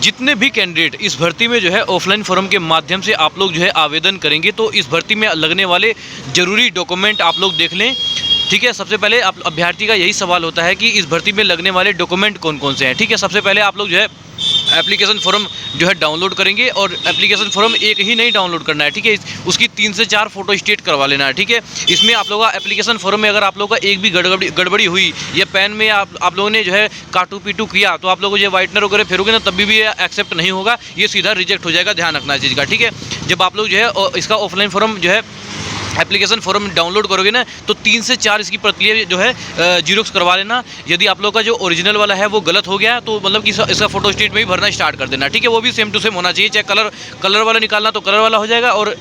जितने भी कैंडिडेट इस भर्ती में जो है ऑफलाइन फॉर्म के माध्यम से आप लोग जो है आवेदन करेंगे, तो इस भर्ती में लगने वाले ज़रूरी डॉक्यूमेंट आप लोग देख लें। ठीक है, सबसे पहले आप अभ्यर्थी का यही सवाल होता है कि इस भर्ती में लगने वाले डॉक्यूमेंट कौन कौन से हैं। ठीक है, सबसे पहले आप लोग जो है एप्लीकेशन फॉर्म जो है डाउनलोड करेंगे, और एप्लीकेशन फॉर्म एक ही नहीं डाउनलोड करना है। ठीक है, उसकी 3 से 4 फोटो स्टेट करवा लेना है। ठीक है, इसमें आप लोगों का एप्लीकेशन फॉर्म में अगर आप लोगों का एक भी गड़बड़ी हुई या पेन में आप लोगों ने जो है काटू पीटू किया, तो आप लोगों को जो वाइटनर वगैरह फेरोगे ना, तभी भी ये एक्सेप्ट नहीं होगा, ये सीधा रिजेक्ट हो जाएगा। ध्यान रखना इस चीज़ का। ठीक है, जब आप लोग जो है इसका ऑफलाइन फॉर्म जो है एप्लीकेशन फॉर्म डाउनलोड करोगे ना, तो 3 से 4 इसकी प्रतियाँ जो है जीरोक्स करवा लेना। यदि आप लोग का जो ओरिजिनल वाला है वो गलत हो गया, तो मतलब कि इसका फोटो स्टेट में ही भरना स्टार्ट कर देना। ठीक है, वो भी सेम टू सेम होना चाहिए। चाहे कलर वाला निकालना तो कलर वाला हो जाएगा, और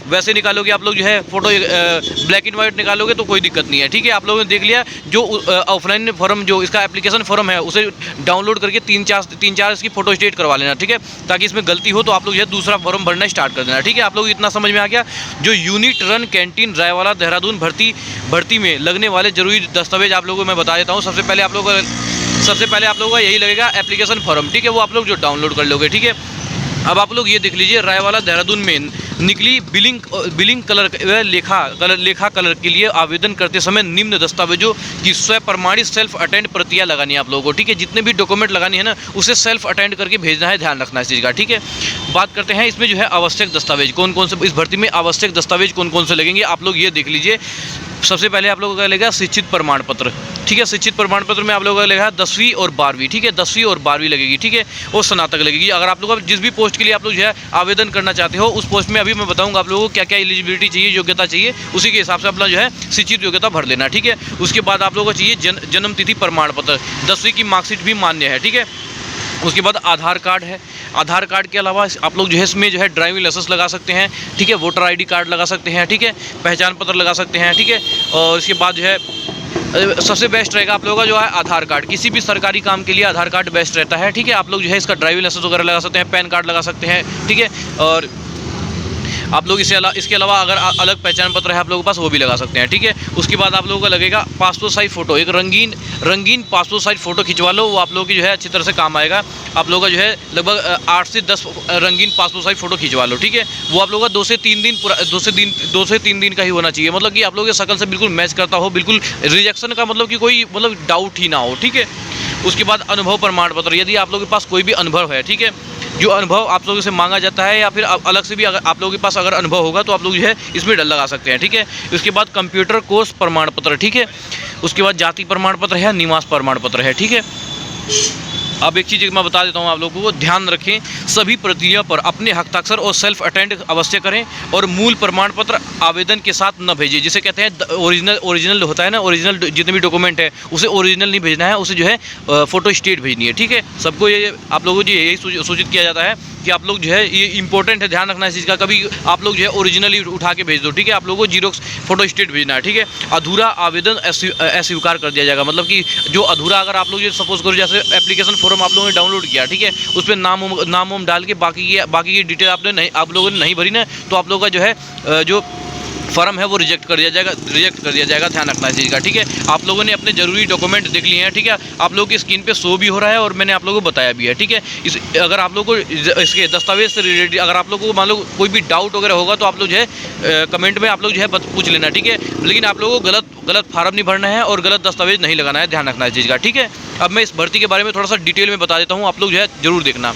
वैसे निकालोगे आप लोग जो है फोटो ब्लैक एंड वाइट निकालोगे तो कोई दिक्कत नहीं है। ठीक है, आप लोगों ने देख लिया जो ऑफलाइन फॉर्म जो इसका एप्लीकेशन फॉर्म है उसे डाउनलोड करके 3-4 इसकी फोटो स्टेट करवा लेना। ठीक है, ताकि इसमें गलती हो तो आप लोग जो है दूसरा फॉर्म भरना स्टार्ट कर देना। ठीक है, आप लोग इतना समझ में आ गया। जो unit run canteen Raiwala Dehradun भर्ती में लगने वाले जरूरी दस्तावेज आप लोगों को मैं बता देता हूँ। सबसे पहले आप लोगों का यही लगेगा एप्लीकेशन फॉर्म। ठीक है, वो आप लोग जो डाउनलोड कर लोगे। ठीक है, अब आप लोग ये देख लीजिए, रायवाला देहरादून में निकली बिलिंग कलर लेखा कलर के लिए आवेदन करते समय निम्न दस्तावेजों की स्व प्रमाणित सेल्फ अटेंड प्रतियां लगानी है आप लोगों को। ठीक है, जितने भी डॉक्यूमेंट लगानी है ना, उसे सेल्फ अटेंड करके भेजना है। ध्यान रखना इस चीज़ का। ठीक है, बात करते हैं इसमें जो है आवश्यक दस्तावेज कौन कौन से, इस भर्ती में आवश्यक दस्तावेज कौन कौन से लगेंगे आप लोग ये देख लीजिए। सबसे पहले आप लोगों का लगेगा शिक्षित प्रमाण पत्र। ठीक है, शिक्षित प्रमाण पत्र में आप लोगों का लगेगा 10वीं और 12वीं। ठीक है, 10वीं और 12वीं लगेगी। ठीक है, और स्नातक लगेगी। अगर आप लोग जिस भी पोस्ट के लिए आप लोग जो है आवेदन करना चाहते हो, उस पोस्ट में अभी मैं बताऊंगा आप लोगों को क्या क्या एलिजिबिलिटी चाहिए, योग्यता चाहिए, उसी के हिसाब से अपना जो है शिक्षित योग्यता भर लेना। ठीक है, उसके बाद आप लोगों को चाहिए जन्म तिथि प्रमाण पत्र, 10वीं की मार्कशीट भी मान्य है। ठीक है, उसके बाद आधार कार्ड है। आधार कार्ड के अलावा आप लोग जो है इसमें जो है ड्राइविंग लाइसेंस लगा सकते हैं। ठीक है, वोटर आईडी कार्ड लगा सकते हैं। ठीक है, पहचान पत्र लगा सकते हैं। ठीक है, और इसके बाद जो है सबसे बेस्ट रहेगा आप लोगों का जो है आधार कार्ड। किसी भी सरकारी काम के लिए आधार कार्ड बेस्ट रहता है। ठीक है, आप लोग जो है इसका ड्राइविंग लाइसेंस वगैरह लगा सकते हैं, पैन कार्ड लगा सकते हैं। ठीक है, और आप लोग इसके अलावा अगर अलग पहचान पत्र है आप लोगों के पास, वो भी लगा सकते हैं। ठीक है, उसके बाद आप लोगों का लगेगा पासपोर्ट साइज फ़ोटो। एक रंगीन पासपोर्ट साइज फ़ोटो खिंचवा लो, वो आप लोगों की जो है अच्छी तरह से काम आएगा। आप लोगों का जो है लगभग 8 से 10 रंगीन पासपोर्ट साइज फ़ोटो खिंचवा लो। ठीक है, वो आप लोगों का 2 से 3 दिन का ही होना चाहिए। मतलब कि आप लोगों की शक्ल से बिल्कुल मैच करता हो, बिल्कुल रिजेक्शन का मतलब कि कोई डाउट ही ना हो। ठीक है, उसके बाद अनुभव प्रमाण पत्र, यदि आप लोगों के पास कोई भी अनुभव है। ठीक है, जो अनुभव आप लोगों से मांगा जाता है, या फिर अलग से भी अगर आप लोगों के पास अगर अनुभव होगा तो आप लोग जो है इसमें डल लगा सकते हैं। ठीक है, उसके बाद कंप्यूटर कोर्स प्रमाण पत्र। ठीक है, उसके बाद जाति प्रमाण पत्र है, निवास प्रमाण पत्र है। ठीक है, अब एक चीज़ मैं बता देता हूँ आप लोगों को, ध्यान रखें सभी प्रतियों पर अपने हस्ताक्षर और सेल्फ अटेंड अवश्य करें, और मूल प्रमाण पत्र आवेदन के साथ न भेजिए। जिसे कहते हैं ओरिजिनल होता है ना, ओरिजिनल जितने भी डॉक्यूमेंट है उसे ओरिजिनल नहीं भेजना है, उसे जो है फोटो स्टेट भेजनी है। ठीक है, सबको ये आप लोगों को यही सूचित किया जाता है कि आप लोग जो है ये इंपॉर्टेंट है, ध्यान रखना इस चीज़ का। कभी आप लोग जो है ओरिजिनली उठा के भेज दो। ठीक है, आप लोगों को जीरोक्स फोटो स्टेट भेजना है। ठीक है, अधूरा आवेदन अस्वीकार कर दिया जाएगा। मतलब कि जो अधूरा, अगर आप लोग जो सपोज करो जैसे एप्लीकेशन फॉर्म आप लोगों ने डाउनलोड किया, ठीक है, उस पर नाम डाल के बाकी की डिटेल आप लोगों ने नहीं भरी ना, तो आप लोगों का जो है जो फॉर्म है वो रिजेक्ट कर दिया जाएगा। ध्यान रखना इस चीज़ का। ठीक है, आप लोगों ने अपने जरूरी डॉक्यूमेंट देख लिए हैं। ठीक है, आप लोगों की स्क्रीन पे शो भी हो रहा है और मैंने आप लोगों को बताया भी है। ठीक है, अगर आप लोगों को इसके दस्तावेज से रिलेटेड अगर आप लोगों को मान लो कोई भी डाउट वगैरह होगा, तो आप लोग जो है कमेंट में आप लोग जो है पूछ लेना। ठीक है, लेकिन आप लोगों को गलत फार्म नहीं भरना है और गलत दस्तावेज नहीं लगाना है। ध्यान रखना इस चीज़ का। ठीक है, अब मैं इस भर्ती के बारे में थोड़ा सा डिटेल में बता देता हूँ, आप लोग जो है जरूर देखना।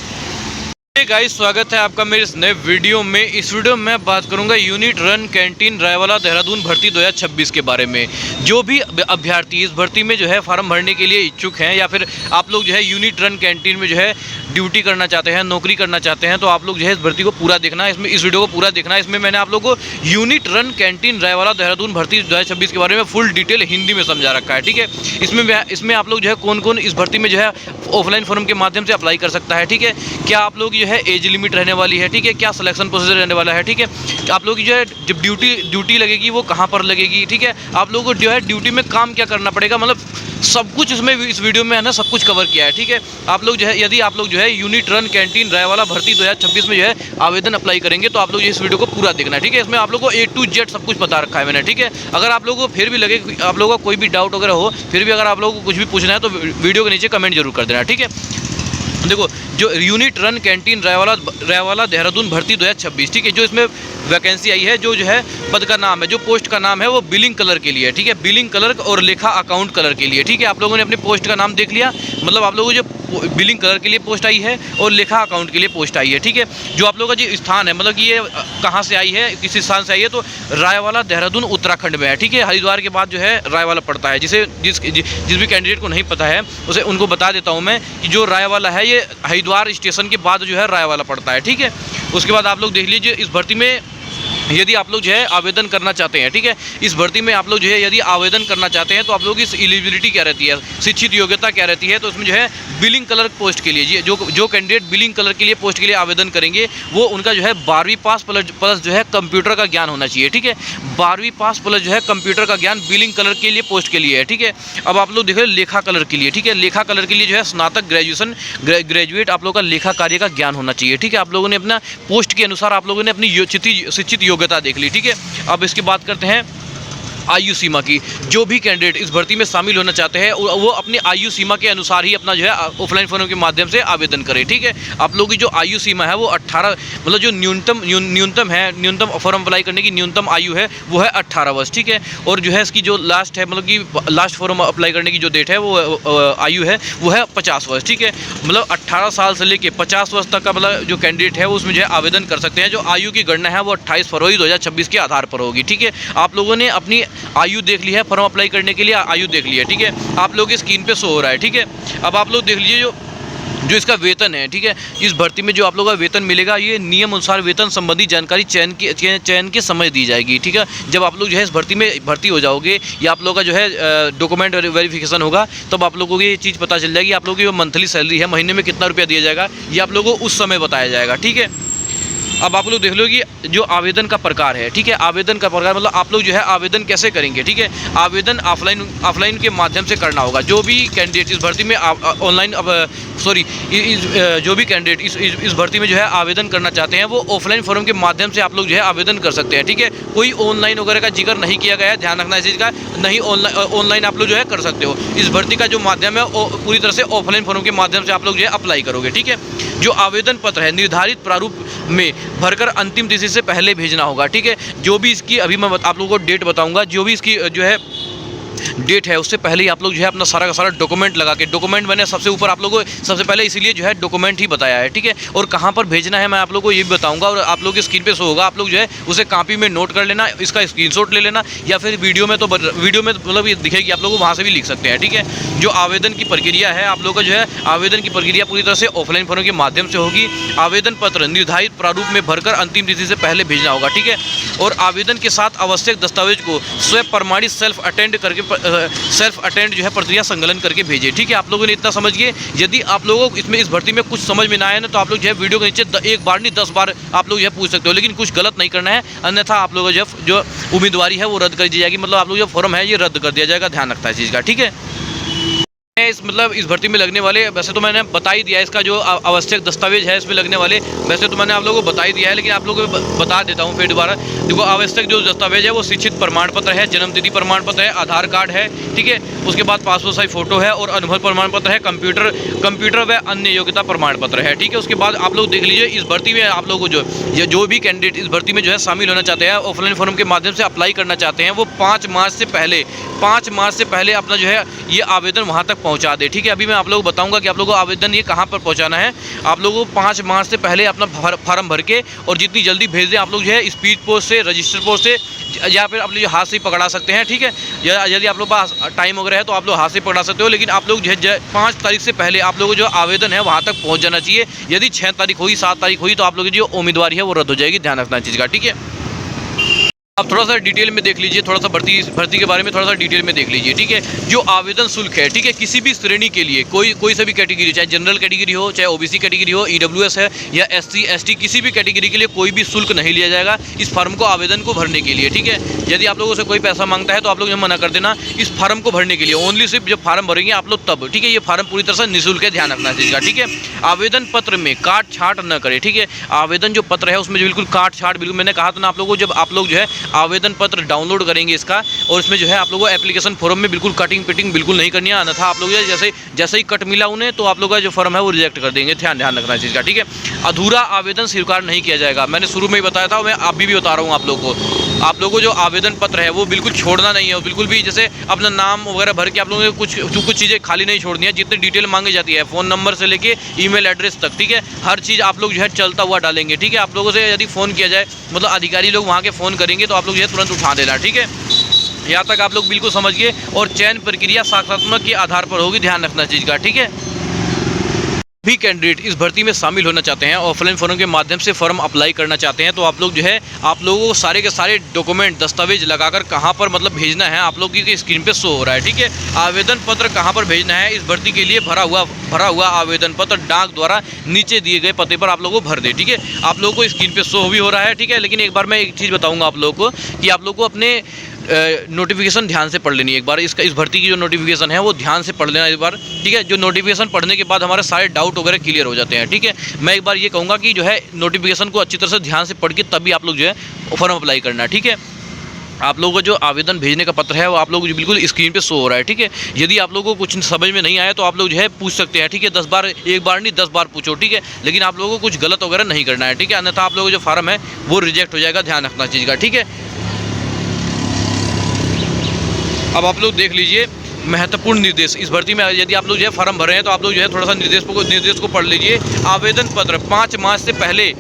गाइस, स्वागत है आपका मेरे इस नए वीडियो में। इस वीडियो में मैं बात करूंगा unit run canteen Raiwala Dehradun भर्ती 2026 के बारे में। जो भी अभ्यर्थी इस भर्ती में जो है फॉर्म भरने के लिए इच्छुक हैं, या फिर आप लोग जो है यूनिट रन कैंटीन में जो है ड्यूटी करना चाहते हैं, नौकरी करना चाहते हैं, तो आप लोग जो है इस भर्ती को पूरा देखना है। इस वीडियो को पूरा देखना है। इसमें मैंने आप लोग को unit run canteen Raiwala Dehradun भर्ती 2026 के बारे में फुल डिटेल हिंदी में समझा रखा है। ठीक है, इसमें आप लोग जो है कौन कौन इस भर्ती में जो है ऑफलाइन फॉर्म के माध्यम से अप्लाई कर सकता है। ठीक है, क्या आप लोग जो है एज लिमिट रहने वाली है। ठीक है, क्या सिलेक्शन प्रोसीजर रहने वाला है। ठीक है, आप लोग की जो है जब ड्यूटी लगेगी वो कहाँ पर लगेगी। ठीक है, आप लोगों को जो है ड्यूटी में काम क्या करना पड़ेगा, मतलब सब कुछ इसमें इस वीडियो में है ना, सब कुछ कवर किया है। ठीक है, आप लोग जो है यदि आप लोग जो है यूनिट रन कैंटीन रायवाला भर्ती 2026 में जो है आवेदन अप्लाई करेंगे, तो आप लोग इस वीडियो को पूरा देखना है। ठीक है, इसमें आप लोग को A to Z सब कुछ बता रखा है मैंने। ठीक है, अगर आप लोगों को फिर भी लगे, आप लोगों को कोई भी डाउट वगैरह हो, फिर भी अगर आप लोगों को कुछ भी पूछना है तो वीडियो के नीचे कमेंट जरूर कर देना। ठीक है, देखो जो unit run canteen Raiwala Dehradun भर्ती 2026, ठीक है। जो इसमें वैकेंसी आई है, जो है पद का नाम है, जो पोस्ट का नाम है वो बिलिंग कलर के लिए, ठीक है। बिलिंग कलर और लेखा अकाउंट कलर के लिए, ठीक है। आप लोगों ने अपने पोस्ट का नाम देख लिया, मतलब आप लोगों को जो बिलिंग कलर के लिए पोस्ट आई है और लेखा अकाउंट के लिए पोस्ट आई है, ठीक है। जो आप लोगों का जो स्थान है, मतलब कि ये कहाँ से आई है, किस स्थान से आई है, तो रायवाला देहरादून उत्तराखंड में है, ठीक है। हरिद्वार के बाद जो है रायवाला पड़ता है। जिस भी कैंडिडेट को नहीं पता है उसे उनको बता देता हूँ मैं कि जो रायवाला है ये हरिद्वार स्टेशन के बाद जो है रायवाला पड़ता है, ठीक है। उसके बाद आप लोग देख लीजिए, इस भर्ती में यदि आप लोग जो है आवेदन करना चाहते हैं, ठीक है, इस भर्ती में आप लोग जो है यदि आवेदन करना चाहते हैं तो आप लोगों की एलिजिबिलिटी क्या रहती है, शिक्षित योग्यता क्या रहती है, तो उसमें जो है बिलिंग कलर पोस्ट के लिए जो कैंडिडेट बिलिंग कलर के लिए पोस्ट के लिए आवेदन करेंगे वो उनका जो है 12वीं पास प्लस जो है कंप्यूटर का ज्ञान होना चाहिए, ठीक है। 12वीं पास प्लस जो है कंप्यूटर का ज्ञान बिलिंग कलर के लिए पोस्ट के लिए है, ठीक है। अब आप लोग देख रहे हैं लेखा कलर के लिए, ठीक है। लेखा कलर के लिए जो है स्नातक ग्रेजुएट आप लोग का लेखा कार्य का ज्ञान होना चाहिए, ठीक है। आप लोगों ने अपना पोस्ट के अनुसार आप लोगों ने अपनी शिक्षित योग्यता देख ली, ठीक है। अब इसकी बात करते हैं आयु सीमा की। जो भी कैंडिडेट इस भर्ती में शामिल होना चाहते हैं वो अपनी आयु सीमा के अनुसार ही अपना जो है ऑफलाइन फॉर्म के माध्यम से आवेदन करें, ठीक है। आप लोगों की जो आयु सीमा है वो 18, मतलब जो न्यूनतम फॉर्म अप्लाई करने की न्यूनतम आयु है वो है 18 वर्ष, ठीक है। और जो है इसकी जो लास्ट है, मतलब कि लास्ट फॉर्म अप्लाई करने की जो डेट है वो आयु है वो है 50 वर्ष, ठीक है। मतलब 18 साल से लेकर 50 वर्ष तक का मतलब जो कैंडिडेट है वो उसमें जो है आवेदन कर सकते हैं। जो आयु की गणना है वो 28 फरवरी 2026 के आधार पर होगी, ठीक है। आप लोगों ने अपनी आयु देख ली है, फॉर्म अप्लाई करने के लिए आयु देख ली है, ठीक है। आप लोगों की स्क्रीन पे शो हो रहा है, ठीक है। अब आप लोग देख लीजिए जो इसका वेतन है, ठीक है। इस भर्ती में जो आप लोगों का वेतन मिलेगा ये नियम अनुसार वेतन संबंधी जानकारी चयन के समय दी जाएगी, ठीक है। जब आप लोग जो है इस भर्ती में भर्ती हो जाओगे या आप लोगों का जो है डॉक्यूमेंट वेरिफिकेशन होगा तब आप लोगों को ये चीज़ पता चल जाएगी। आप लोगों की जो मंथली सैलरी है, महीने में कितना रुपया दिया जाएगा, ये आप लोगों को उस समय बताया जाएगा, ठीक है। अब आप लोग देख लो कि जो आवेदन का प्रकार है, ठीक है। आवेदन का प्रकार मतलब आप लोग जो है आवेदन कैसे करेंगे, ठीक है। आवेदन ऑफलाइन के माध्यम से करना होगा। जो भी कैंडिडेट इस भर्ती में ऑनलाइन जो भी कैंडिडेट इस भर्ती में जो है आवेदन करना चाहते हैं वो ऑफलाइन फॉर्म के माध्यम से आप लोग जो है आवेदन कर सकते हैं, ठीक है। कोई ऑनलाइन वगैरह का जिक्र नहीं किया गया है, ध्यान रखना इस चीज़ का। नहीं, ऑनलाइन आप लोग जो है कर सकते हो। इस भर्ती का जो माध्यम है पूरी तरह से ऑफलाइन फॉर्म के माध्यम से आप लोग जो है अप्लाई करोगे, ठीक है। जो आवेदन पत्र है निर्धारित प्रारूप में भरकर अंतिम तिथि से पहले भेजना होगा, ठीक है। जो भी इसकी अभी मैं आप लोगों को डेट बताऊंगा, जो भी इसकी जो है डेट है उससे पहले ही आप लोग जो है अपना सारा का सारा डॉक्यूमेंट लगा के, डॉक्यूमेंट मैंने सबसे ऊपर आप लोगों को सबसे पहले इसीलिए जो है डॉक्यूमेंट ही बताया है, ठीक है। और कहाँ पर भेजना है मैं आप लोगों को ये भी बताऊंगा और आप लोगों की स्क्रीन पे शो होगा। आप लोग जो है उसे कॉपी में नोट कर लेना, इसका स्क्रीनशॉट ले लेना, या फिर वीडियो में मतलब ये दिखेगी, आप लोग वहाँ से भी लिख सकते हैं, ठीक है। जो आवेदन की प्रक्रिया है आप लोग का जो है आवेदन की प्रक्रिया पूरी तरह से ऑफलाइन फॉर्म के माध्यम से होगी। आवेदन पत्र निर्धारित प्रारूप में भरकर अंतिम तिथि से पहले भेजना होगा, ठीक है। और आवेदन के साथ आवश्यक दस्तावेज को स्वयं प्रमाणित सेल्फ अटेंड जो है प्रक्रिया संकलन करके भेजे, ठीक है। आप लोगों ने इतना समझिए। यदि आप लोगों को इसमें इस भर्ती में कुछ समझ में ना आए ना तो आप लोग जो है वीडियो के नीचे एक बार नहीं 10 बार आप लोग जो है पूछ सकते हो, लेकिन कुछ गलत नहीं करना है, अन्यथा आप लोगों जो उम्मीदवारी है वो रद्द कर दी जाएगी। मतलब आप लोग जो फॉर्म है ये रद्द कर दिया जाएगा, ध्यान रखता है इस चीज़ का, ठीक है। इस भर्ती में लगने वाले, वैसे तो मैंने बता ही दिया इसका जो आवश्यक दस्तावेज है इसमें लगने वाले, वैसे तो मैंने आप लोगों को बता ही दिया है, लेकिन आप लोगों को बता देता हूँ फिर दोबारा। देखो आवश्यक जो दस्तावेज है वो शिक्षित प्रमाण पत्र है, जन्मतिथि प्रमाण पत्र है, आधार कार्ड है, ठीक है। उसके बाद पासपोर्ट साइज फोटो है और अनुभव प्रमाण पत्र है, कंप्यूटर व अन्य योग्यता प्रमाण पत्र है, ठीक है। उसके बाद आप लोग देख लीजिए इस भर्ती में आप लोगों को जो भी कैंडिडेट इस भर्ती में जो है शामिल होना चाहते हैं, ऑफलाइन फॉर्म के माध्यम से अप्लाई करना चाहते हैं, वो 5 मार्च से पहले अपना जो है ये आवेदन वहाँ तक पहुँचा दे, ठीक है। अभी मैं आप लोगों को बताऊंगा कि आप लोगों को आवेदन ये कहाँ पर पहुँचाना है। आप लोगों को 5 मार्च से पहले अपना फार्म भर के और जितनी जल्दी भेज दें आप लोग जो है स्पीड पोस्ट से, रजिस्टर पोस्ट से, या फिर आप लोग हाथ से ही पकड़ा सकते हैं, ठीक है। यदि आप लोग पास टाइम वगैरह है तो आप लोग हाथ से पकड़ा सकते हो, लेकिन आप लोग जो है 5 तारीख से पहले आप लोगों को जो आवेदन है वहाँ तक पहुँच जाना चाहिए। यदि 6 तारीख हुई, 7 तारीख हुई तो आप लोगों की जो उम्मीदवारी है वो रद्द हो जाएगी, ध्यान रखना चीज़ का, ठीक है। अब थोड़ा सा डिटेल में देख लीजिए, थोड़ा सा भर्ती के बारे में थोड़ा सा डिटेल में देख लीजिए, ठीक है। जो आवेदन शुल्क है, ठीक है, किसी भी श्रेणी के लिए कोई सा भी कैटेगरी, चाहे जनरल कैटेगरी हो, चाहे ओबीसी कैटेगरी हो, ईडब्ल्यूएस है या एससी एसटी, किसी भी कैटेगरी के लिए कोई भी शुल्क नहीं लिया जाएगा इस फॉर्म को आवेदन को भरने के लिए, ठीक है। यदि आप लोगों से कोई पैसा मांगता है तो आप लोग मना कर देना इस फॉर्म को भरने के लिए। ओनली सिर्फ जब फॉर्म भरेंगे आप लोग तब, ठीक है। ये फॉर्म पूरी तरह से निःशुल्क है, ध्यान रखना चीज़ का, ठीक है। आवेदन पत्र में काट छाट न करें, ठीक है। आवेदन जो पत्र है उसमें जो बिल्कुल काट छाट, बिल्कुल मैंने कहा था ना आप लोगों को, जब आप लोग जो है आवेदन पत्र डाउनलोड करेंगे इसका, और इसमें जो है आप लोगों को एप्लीकेशन फॉर्म में बिल्कुल कटिंग पिटिंग बिल्कुल नहीं करनी है, अन्यथा आप लोग जैसे ही कट मिला उन्हें तो आप लोग का जो फॉर्म है वो रिजेक्ट कर देंगे। ध्यान रखना चीज़ का, ठीक है। अधूरा आवेदन स्वीकार नहीं किया जाएगा, मैंने शुरू में ही बताया था, मैं अभी भी बता रहा हूँ आप लोगों को जो आवेदन पत्र है वो बिल्कुल छोड़ना नहीं है, बिल्कुल भी जैसे अपना नाम वगैरह भर के आप लोगों को कुछ चीज़ें खाली नहीं छोड़नी है। जितनी डिटेल मांगी जाती है फ़ोन नंबर से लेके ईमेल एड्रेस तक, ठीक है, हर चीज़ आप लोग जो है चलता हुआ डालेंगे, ठीक है। आप लोगों से यदि फ़ोन किया जाए, मतलब अधिकारी लोग वहाँ के फ़ोन करेंगे तो आप लोग जो है तुरंत उठा देना, ठीक है। यहाँ तक आप लोग बिल्कुल समझिए। और चयन प्रक्रिया साक्षात्मक के आधार पर होगी, ध्यान रखना चीज़ का, ठीक है। भी कैंडिडेट इस भर्ती में शामिल होना चाहते हैं, ऑफलाइन फॉर्म के माध्यम से फॉर्म अप्लाई करना चाहते हैं, तो आप लोग जो है आप लोगों को सारे के सारे डॉक्यूमेंट दस्तावेज लगाकर कहां पर मतलब भेजना है आप लोग की स्क्रीन पे शो हो रहा है, ठीक है। आवेदन पत्र कहां पर भेजना है, इस भर्ती के लिए भरा हुआ आवेदन पत्र डाक द्वारा नीचे दिए गए पते पर आप लोगों को भर दे, ठीक है। आप लोगों को स्क्रीन पर शो भी हो रहा है, ठीक है। लेकिन एक बार मैं एक चीज़ बताऊँगा आप लोगों को कि आप लोग को अपने नोटिफिकेशन ध्यान से पढ़ लेनी है एक बार। इस भर्ती की जो नोटिफिकेशन है वो ध्यान से पढ़ लेना एक बार, ठीक है। जो नोटिफिकेशन पढ़ने के बाद हमारे सारे डाउट वगैरह क्लियर हो जाते हैं, ठीक है। मैं एक बार ये कहूँगा कि जो है नोटिफिकेशन को अच्छी तरह से ध्यान से पढ़ के तभी आप लोग जो है फॉर्म अप्लाई करना, ठीक है। आप लोगों को जो आवेदन भेजने का पत्र है वो आप लोग बिल्कुल स्क्रीन पे शो हो रहा है, ठीक है। यदि आप लोगों को कुछ समझ में नहीं आया तो आप लोग जो है पूछ सकते हैं, ठीक है। 10 बार, एक बार नहीं 10 बार पूछो, ठीक है। लेकिन आप लोगों को कुछ गलत वगैरह नहीं करना है, ठीक है, अन्यथा आप लोगों को जो फॉर्म है वो रिजेक्ट हो जाएगा, ध्यान रखना चीज़ का, ठीक है। अब आप लोग देख लीजिए महत्वपूर्ण निर्देश इस भर्ती में। यदि आप लोग जो है फॉर्म भर रहे हैं तो आप लोग जो है थोड़ा सा निर्देश को पढ़ लीजिए। आवेदन पत्र 5 मार्च से पहले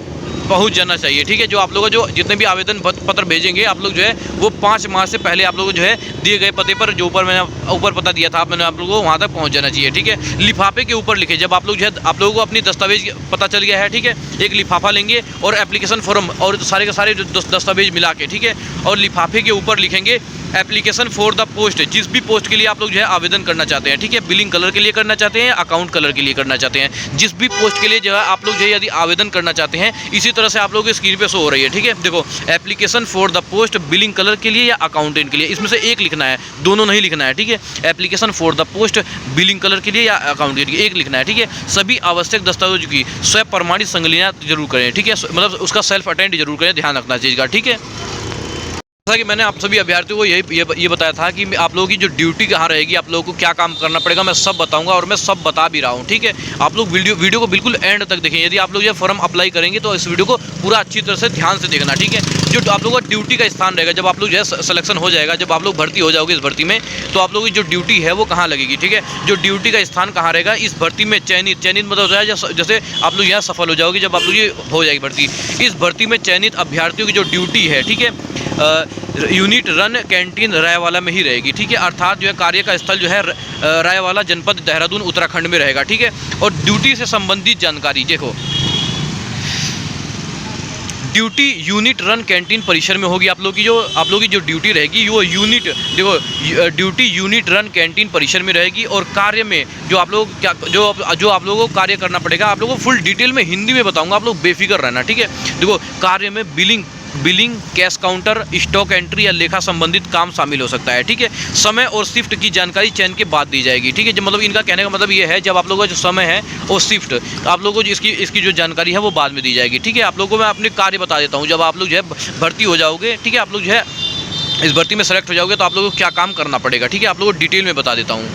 पहुंच जाना चाहिए, ठीक है। जो आप लोग जो जितने भी आवेदन पत्र भेजेंगे आप लोग जो है वो 5 मार्च से पहले आप लोगों को जो है दिए गए पते पर, जो ऊपर पता दिया था मैंने आप लोगों को, वहाँ तक पहुँच जाना चाहिए, ठीक है। लिफाफे के ऊपर लिखे, जब आप लोग जो है आप लोगों को अपनी दस्तावेज पता चल गया है, ठीक है, एक लिफाफा लेंगे और एप्लीकेशन फॉर्म और सारे के सारे जो दस्तावेज मिला के, ठीक है, और लिफाफे के ऊपर लिखेंगे एप्लीकेशन फॉर द पोस्ट, जिस भी पोस्ट के लिए आप लोग जो है आवेदन करना चाहते हैं, ठीक है। बिलिंग कलर के लिए करना चाहते हैं, अकाउंट कलर के लिए करना चाहते हैं, जिस भी पोस्ट के लिए जो है आप लोग जो है यदि आवेदन करना चाहते हैं, इसी तरह से आप लोग स्क्रीन पे शो हो रही है, ठीक है। देखो application for the post billing colour के लिए या अकाउंटेंट के लिए, इसमें से एक लिखना है, दोनों नहीं लिखना है, ठीक है। Application for the post billing colour के लिए या अकाउंटेंट के लिए एक लिखना है, ठीक है। सभी आवश्यक दस्तावेज की स्वयं प्रमाणित संलग्नता जरूर करें, ठीक है, मतलब उसका सेल्फ अटेंड जरूर करें, ध्यान रखना चीज़ का, ठीक है। जैसा कि मैंने आप सभी अभ्यर्थियों को ये बताया था कि आप लोगों की जो ड्यूटी कहाँ रहेगी, आप लोगों को क्या काम करना पड़ेगा, मैं सब बताऊंगा और मैं सब बता भी रहा हूँ, ठीक है। आप लोग वीडियो को बिल्कुल एंड तक देखें। यदि आप लोग ये फॉर्म अप्लाई करेंगे तो इस वीडियो को पूरा अच्छी तरह से ध्यान से देखना, ठीक है। जो आप लोगों का ड्यूटी का स्थान रहेगा, जब आप लोग जो है सिलेक्शन हो जाएगा, जब आप लोग भर्ती हो जाओगे इस भर्ती में, तो आप लोगों की जो ड्यूटी है वो कहाँ लगेगी, ठीक है। जो ड्यूटी का स्थान कहाँ रहेगा इस भर्ती में, चयनित मतलब होता है जैसे आप लोग यहाँ सफल हो जाओगे, जब आप लोग ये हो जाएगी भर्ती, इस भर्ती में चयनित अभ्यर्थियों की जो ड्यूटी है, ठीक है, यूनिट रन कैंटीन रायवाला में ही रहेगी, ठीक है। अर्थात जो है कार्य का स्थल जो है रायवाला जनपद देहरादून उत्तराखंड में रहेगा, ठीक है। और ड्यूटी से संबंधित जानकारी देखो, ड्यूटी यूनिट रन कैंटीन परिसर में होगी। आप लोग की जो ड्यूटी रहेगी वो यूनिट, देखो ड्यूटी यूनिट रन कैंटीन परिसर में रहेगी। और कार्य में जो आप लोग जो आप लोगों को कार्य करना पड़ेगा, आप लोगों को फुल डिटेल में हिंदी में बताऊंगा, आप लोग बेफिक्र रहना, ठीक है। देखो कार्य में billing, cash counter, stock entry या लेखा संबंधित काम शामिल हो सकता है, ठीक है। समय और शिफ्ट की जानकारी चयन के बाद दी जाएगी, ठीक है। जब मतलब इनका कहने का मतलब ये है, जब आप लोगों का जो समय है और शिफ्ट, आप लोगों को इसकी जो जानकारी है वो बाद में दी जाएगी, ठीक है। आप लोगों को मैं अपने कार्य बता देता हूँ। जब आप लोग जो है भर्ती हो जाओगे, ठीक है, आप लोग जो है इस भर्ती में सेलेक्ट हो जाओगे तो आप लोगों को क्या काम करना पड़ेगा, ठीक है, आप लोगों को डिटेल में बता देता हूँ।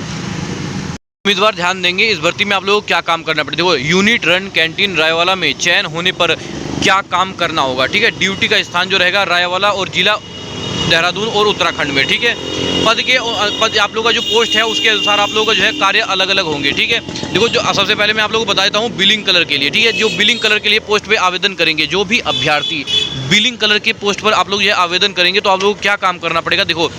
उम्मीदवार ध्यान देंगे, इस भर्ती में आप लोगों को क्या काम करना पड़ेगा। देखो यूनिट रन कैंटीन रायवाला में चयन होने पर क्या काम करना होगा, ठीक है। ड्यूटी का स्थान जो रहेगा रायवाला और जिला देहरादून और उत्तराखंड में, ठीक है। पद आप लोगों का जो पोस्ट है उसके अनुसार आप लोगों का जो है कार्य अलग अलग होंगे, ठीक है। देखो जो सबसे पहले मैं आप लोगों को बता देता हूँ बिलिंग कलर के लिए, ठीक है। जो बिलिंग कलर के लिए पोस्ट पे आवेदन करेंगे, जो भी अभ्यर्थी बिलिंग कलर के पोस्ट पर आप लोग जो है आवेदन करेंगे तो आप लोगों को क्या काम करना पड़ेगा। देखो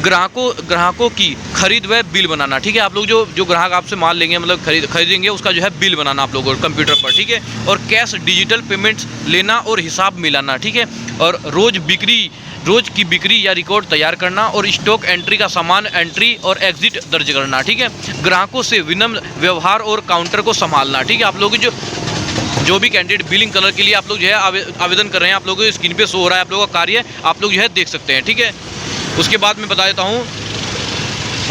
ग्राहकों की खरीद व बिल बनाना, ठीक है। आप लोग जो ग्राहक आपसे माल लेंगे, मतलब खरीदेंगे, उसका जो है बिल बनाना आप लोगों को कंप्यूटर पर, ठीक है। और कैश डिजिटल पेमेंट्स लेना और हिसाब मिलाना, ठीक है। और रोज की बिक्री या रिकॉर्ड तैयार करना और स्टॉक एंट्री का सामान एंट्री और एग्जिट दर्ज करना, ठीक है। ग्राहकों से विनम्र व्यवहार और काउंटर को संभालना, ठीक है। आप लोग जो भी कैंडिडेट बिलिंग कलर के लिए आप लोग जो है आवेदन कर रहे हैं, आप लोगों को स्क्रीन पे शो हो रहा है आप लोगों का कार्य, आप लोग जो है देख सकते हैं, ठीक है। उसके बाद मैं बता देता हूँ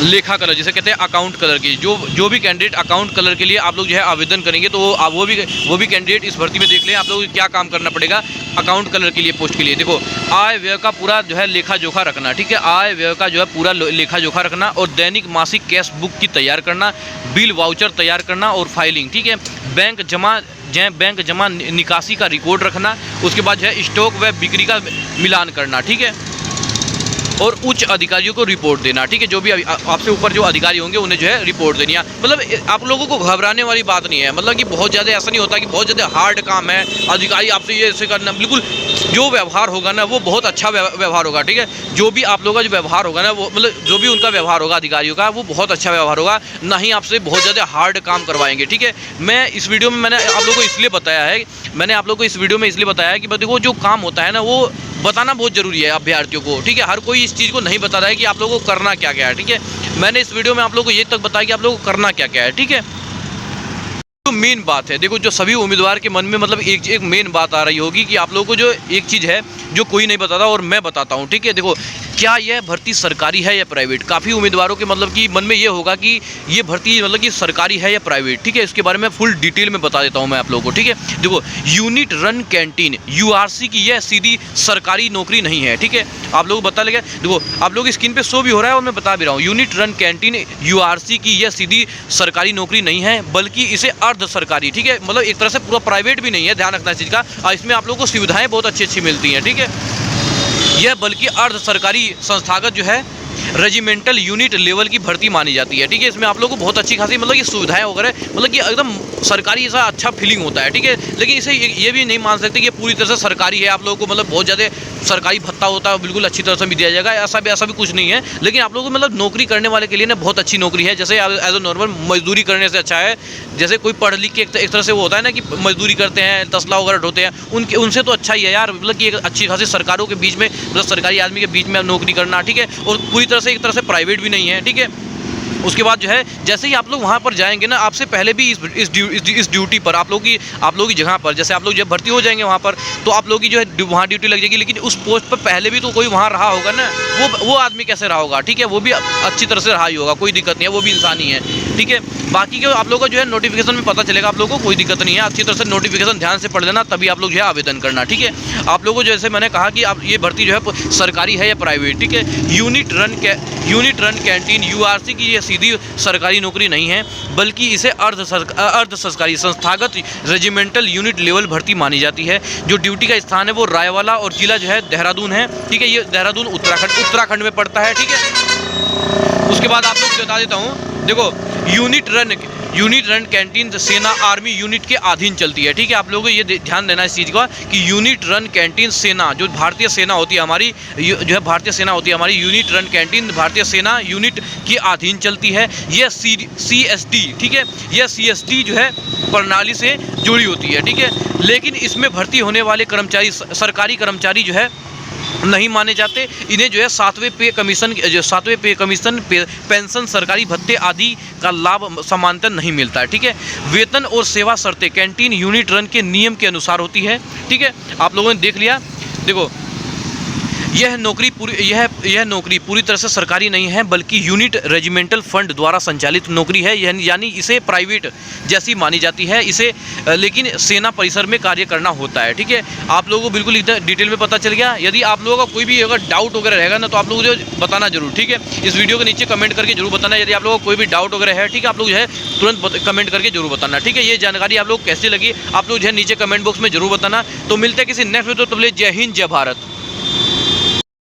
लेखा कलर, जिसे कहते हैं अकाउंट कलर की। जो भी कैंडिडेट अकाउंट कलर के लिए आप लोग जो है आवेदन करेंगे तो वो भी कैंडिडेट इस भर्ती में देख लें आप लोगों को क्या काम करना पड़ेगा। अकाउंट कलर के लिए, पोस्ट के लिए देखो आय व्यय का पूरा जो है लेखा जोखा रखना, ठीक है, आय व्यय का जो है पूरा लेखा जोखा रखना, और दैनिक मासिक कैश बुक की तैयार करना, बिल वाउचर तैयार करना और फाइलिंग, ठीक है, बैंक जमा निकासी का रिकॉर्ड रखना, उसके बाद जो है स्टॉक व बिक्री का मिलान करना, ठीक है, और उच्च अधिकारियों को रिपोर्ट देना, ठीक है, जो भी आपसे ऊपर जो अधिकारी होंगे उन्हें जो है रिपोर्ट देनी है। मतलब आप लोगों को घबराने वाली बात नहीं है, मतलब कि बहुत ज़्यादा ऐसा नहीं होता कि बहुत ज़्यादा हार्ड काम है, अधिकारी आपसे ये ऐसे करना, बिल्कुल जो व्यवहार होगा ना वो बहुत अच्छा व्यवहार होगा, ठीक है, जो भी आप लोगों का जो व्यवहार होगा ना वो मतलब जो भी उनका व्यवहार होगा अधिकारियों का वो बहुत अच्छा व्यवहार होगा, ना ही आपसे बहुत ज़्यादा हार्ड काम करवाएंगे, ठीक है। मैं इस वीडियो में मैंने आप लोगों को इसलिए बताया है, कि देखो जो काम होता है ना वो बताना बहुत ज़रूरी है अभ्यर्थियों को, ठीक है, हर कोई इस चीज़ को नहीं बता रहा है कि आप लोगों को करना क्या क्या है, ठीक है। मैंने इस वीडियो में आप लोगों को ये तक बताया कि आप लोगों को करना क्या क्या है, ठीक है। तो मेन बात है, देखो जो सभी उम्मीदवार के मन में मतलब एक मेन बात आ रही होगी कि आप लोगों को जो एक चीज़ है जो कोई नहीं बताता और मैं बताता हूँ, ठीक है। देखो क्या यह भर्ती सरकारी है या प्राइवेट, काफ़ी उम्मीदवारों के मतलब कि मन में ये होगा कि ये भर्ती मतलब कि सरकारी है या प्राइवेट, ठीक है। इसके बारे में फुल डिटेल में बता देता हूँ मैं आप लोगों को, ठीक है। देखो यूनिट रन कैंटीन यूआरसी की यह सीधी सरकारी नौकरी नहीं है, ठीक है, आप लोग बता लगे। देखो आप लोग स्क्रीन पे शो भी हो रहा है और मैं बता भी रहा हूँ, यूनिट रन कैंटीन यूआरसी की यह सीधी सरकारी नौकरी नहीं है, बल्कि इसे अर्ध सरकारी, ठीक है, मतलब एक तरह से पूरा प्राइवेट भी नहीं है, ध्यान रखना इस चीज़ का। इसमें आप लोगों को सुविधाएं बहुत अच्छी मिलती हैं, ठीक है। यह बल्कि अर्ध सरकारी संस्थागत जो है रेजिमेंटल यूनिट लेवल की भर्ती मानी जाती है, ठीक है। इसमें आप लोगों को बहुत अच्छी खासी मतलब ये सुविधाएं वगैरह मतलब कि एकदम सरकारी ऐसा अच्छा फीलिंग होता है, ठीक है। लेकिन इसे ये भी नहीं मान सकते कि पूरी तरह से सरकारी है, आप लोगों को मतलब बहुत ज़्यादा सरकारी भत्ता होता है बिल्कुल अच्छी तरह से भी दिया जाएगा, ऐसा भी कुछ नहीं है। लेकिन आप लोगों को मतलब नौकरी करने वाले के लिए ना बहुत अच्छी नौकरी है, जैसे एज ए नॉर्मल मजदूरी करने से अच्छा है। जैसे कोई पढ़ लिख के एक तरह से वो होता है ना कि मजदूरी करते हैं, तसला वगैरह ढोते हैं, उनसे तो अच्छा ही है यार, मतलब कि एक अच्छी खासी सरकारों के बीच में मतलब सरकारी आदमी के बीच में नौकरी करना, ठीक है, और पूरी तरह से एक तरह से प्राइवेट भी नहीं है, ठीक है। उसके बाद जो है जैसे ही आप लोग वहाँ पर जाएंगे ना, आपसे पहले भी इस ड्यूटी पर आप लोग की जगह पर जैसे आप लोग जब भर्ती हो जाएंगे वहाँ पर, तो आप लोग की जो है वहाँ ड्यूटी लग जाएगी। लेकिन उस पोस्ट पर पहले भी तो कोई वहाँ रहा होगा ना, वो आदमी कैसे रहा होगा, ठीक है, वो भी अच्छी तरह से रहा ही होगा, कोई दिक्कत नहीं है, वो भी इंसान ही है, ठीक है। बाकी के आप लोग को जो है नोटिफिकेशन में पता चलेगा, आप लोगों को कोई दिक्कत नहीं है, अच्छी तरह से नोटिफिकेशन ध्यान से पढ़ लेना, तभी आप लोग जो है आवेदन करना, ठीक है। आप लोगों को जैसे मैंने कहा कि आप ये भर्ती जो है सरकारी है या प्राइवेट, ठीक है। यूनिट रन कैंटीन यूआरसी की ये सीधी सरकारी नौकरी नहीं है, बल्कि इसे अर्ध सरकारी संस्थागत रेजिमेंटल यूनिट लेवल भर्ती मानी जाती है। जो ड्यूटी का स्थान है वो रायवाला और जिला जो है देहरादून है, ठीक है, ये देहरादून उत्तराखंड में पड़ता है, ठीक है। उसके बाद आप लोग बता देता हूँ, देखो यूनिट रन कैंटीन सेना आर्मी यूनिट के अधीन चलती है, ठीक है। आप लोगों को ये ध्यान देना इस चीज़ का कि यूनिट रन कैंटीन सेना जो भारतीय सेना होती है हमारी, जो है भारतीय सेना होती है हमारी, यूनिट रन कैंटीन भारतीय सेना यूनिट के अधीन चलती है। यह CSD, ठीक है, यह CSD जो है प्रणाली से जुड़ी होती है, ठीक है। लेकिन इसमें भर्ती होने वाले कर्मचारी सरकारी कर्मचारी जो है नहीं माने जाते, इन्हें जो है 7वें पे कमीशन पेंशन सरकारी भत्ते आदि का लाभ समांतर नहीं मिलता है, ठीक है। वेतन और सेवा शर्तें कैंटीन यूनिट रन के नियम के अनुसार होती है, ठीक है। आप लोगों ने देख लिया। देखो यह नौकरी पूरी तरह से सरकारी नहीं है, बल्कि यूनिट रेजिमेंटल फंड द्वारा संचालित नौकरी है, यानी इसे प्राइवेट जैसी मानी जाती है, इसे लेकिन सेना परिसर में कार्य करना होता है, ठीक है। आप लोगों को बिल्कुल एकदम डिटेल में पता चल गया। यदि आप लोगों का कोई भी अगर डाउट वगैरह रहेगा ना, तो आप लोग जो बताना जरूर, ठीक है। इस वीडियो के नीचे कमेंट करके जरूर बताना यदि आप लोगों को कोई भी डाउट वगैरह है, ठीक है, आप लोग जो है तुरंत कमेंट करके जरूर बताना, ठीक है। ये जानकारी आप लोग कैसी लगी आप लोग जो है नीचे कमेंट बॉक्स में जरूर बताना। तो मिलते हैं किसी नेक्स्ट वीडियो, तब तक जय हिंद जय भारत।